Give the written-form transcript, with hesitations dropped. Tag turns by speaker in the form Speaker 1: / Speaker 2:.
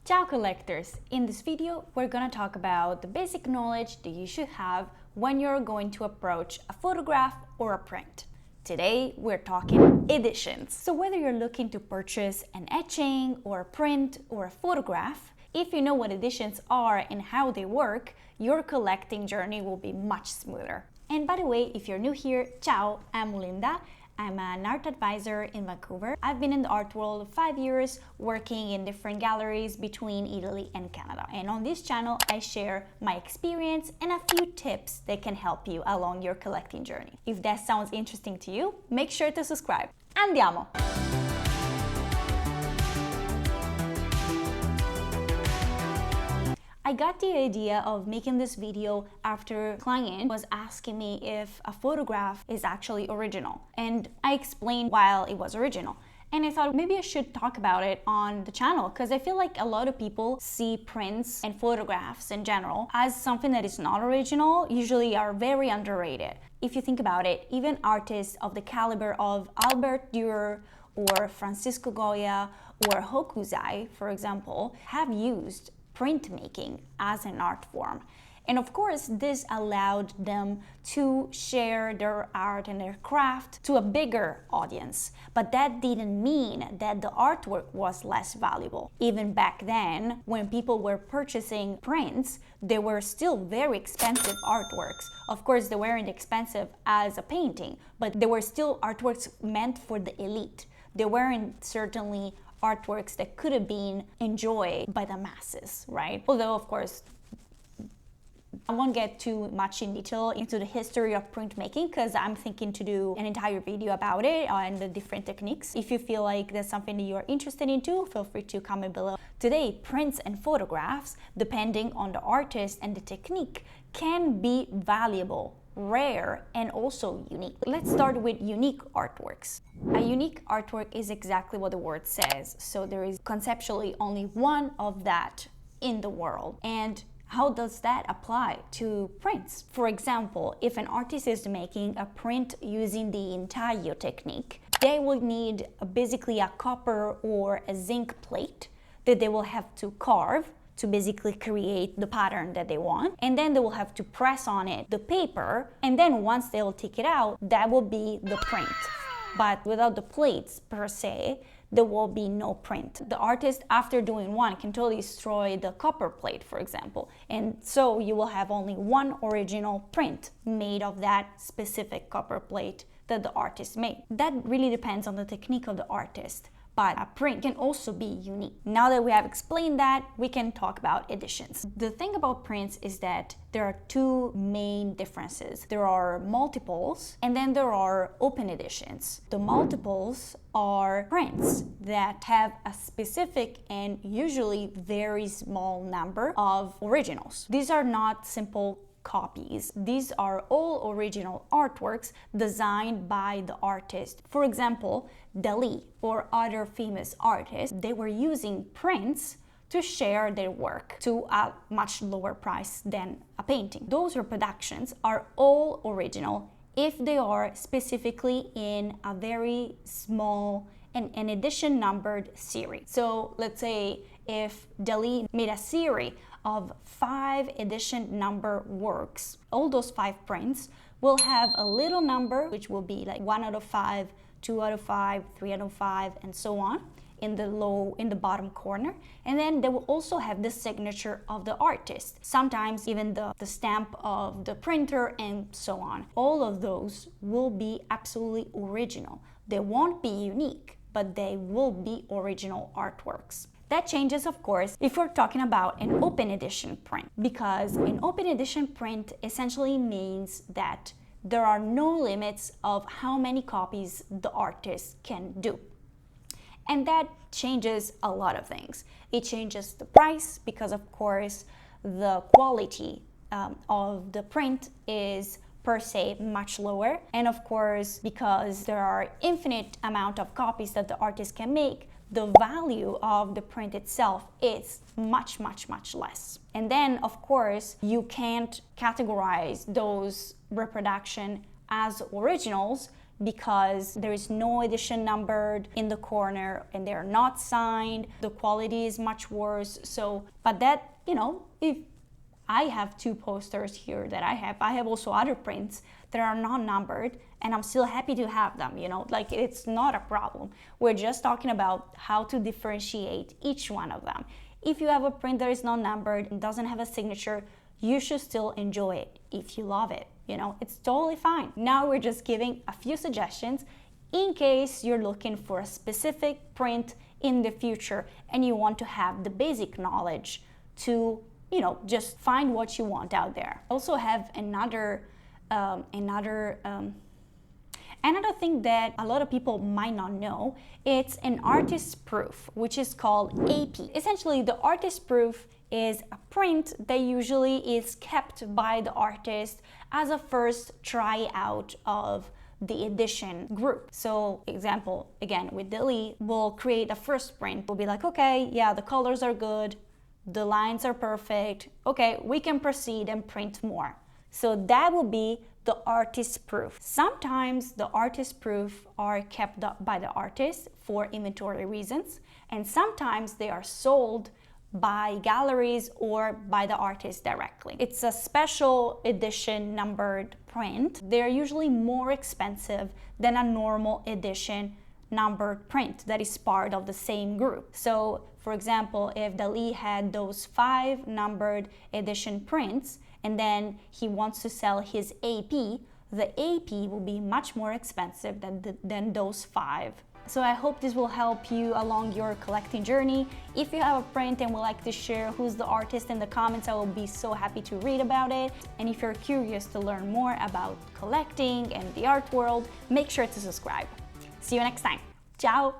Speaker 1: Ciao Collectors! In this video, we're gonna talk about the basic knowledge that you should have when you're going to approach a photograph or a print. Today, we're talking editions. So whether you're looking to purchase an etching or a print or a photograph, if you know what editions are and how they work, your collecting journey will be much smoother. And by the way, if you're new here, ciao, I'm Linda. I'm an art advisor in Vancouver. I've been in the art world 5 years, working in different galleries between Italy and Canada. And on this channel, I share my experience and a few tips that can help you along your collecting journey. If that sounds interesting to you, make sure to subscribe. Andiamo! I got the idea of making this video after a client was asking me if a photograph is actually original. And I explained why it was original. And I thought maybe I should talk about it on the channel because I feel like a lot of people see prints and photographs in general as something that is not original, usually are very underrated. If you think about it, even artists of the caliber of Albert Dürer or Francisco Goya or Hokusai, for example, have used printmaking as an art form. And of course, this allowed them to share their art and their craft to a bigger audience. But that didn't mean that the artwork was less valuable. Even back then, when people were purchasing prints, they were still very expensive artworks. Of course, they weren't expensive as a painting, but they were still artworks meant for the elite. They weren't certainly artworks that could have been enjoyed by the masses, right? Although, of course, I won't get too much in detail into the history of printmaking because I'm thinking to do an entire video about it and the different techniques. If you feel like that's something that you're interested in too, feel free to comment below. Today, prints and photographs, depending on the artist and the technique, can be valuable, rare, and also unique. Let's start with unique artworks. A unique artwork is exactly what the word says. So there is conceptually only one of that in the world. And how does that apply to prints? For example, if an artist is making a print using the intaglio technique, they will need basically a copper or a zinc plate that they will have to carve to basically create the pattern that they want. And then they will have to press on it the paper. And then once they'll take it out, that will be the print. But without the plates per se, there will be no print. The artist, after doing one, can totally destroy the copper plate, for example. And so you will have only one original print made of that specific copper plate that the artist made. That really depends on the technique of the artist. But a print can also be unique. Now that we have explained that, we can talk about editions. The thing about prints is that there are two main differences. There are multiples and then there are open editions. The multiples are prints that have a specific and usually very small number of originals. These are not simple copies. These are all original artworks designed by the artist. For example, Dali or other famous artists, they were using prints to share their work to a much lower price than a painting. Those reproductions are all original if they are specifically in a very small and an edition numbered series. So let's say if Dali made a series of 5 edition number works, all those 5 prints will have a little number which will be like 1 out of 5, 2 out of 5, 3 out of 5, and so on in the bottom corner. And then they will also have the signature of the artist, sometimes even the stamp of the printer, and so on. All of those will be absolutely original. They won't be unique, but they will be original artworks. That changes, of course, if we're talking about an open edition print, because an open edition print essentially means that there are no limits of how many copies the artist can do. And that changes a lot of things. It changes the price because, of course, the quality of the print is per se much lower. And of course, because there are infinite amount of copies that the artist can make, the value of the print itself is much less. And then, of course, you can't categorize those reproduction as originals because there is no edition numbered in the corner and they're not signed. The quality is much worse. So, but that, you know, if I have 2 posters here that I have also other prints that are not numbered, and I'm still happy to have them, you know, like it's not a problem. We're just talking about how to differentiate each one of them. If you have a print that is not numbered and doesn't have a signature, you should still enjoy it if you love it, you know, it's totally fine. Now we're just giving a few suggestions in case you're looking for a specific print in the future and you want to have the basic knowledge to, you know, just find what you want out there. I also have another thing that a lot of people might not know. It's an artist proof, which is called AP. Essentially, the artist proof is a print that usually is kept by the artist as a first tryout of the edition group. So example, again, with Dali, we'll create a first print. We'll be like, okay, yeah, the colors are good, the lines are perfect, okay, we can proceed and print more. So that will be the artist proof. Sometimes the artist proof are kept up by the artist for inventory reasons, and sometimes they are sold by galleries or by the artist directly. It's a special edition numbered print. They're usually more expensive than a normal edition numbered print that is part of the same group. So for example, if Dali had those 5 numbered edition prints and then he wants to sell his AP, the AP will be much more expensive than those 5. So I hope this will help you along your collecting journey. If you have a print and would like to share who's the artist in the comments, I will be so happy to read about it. And if you're curious to learn more about collecting and the art world, make sure to subscribe. See you next time. Ciao!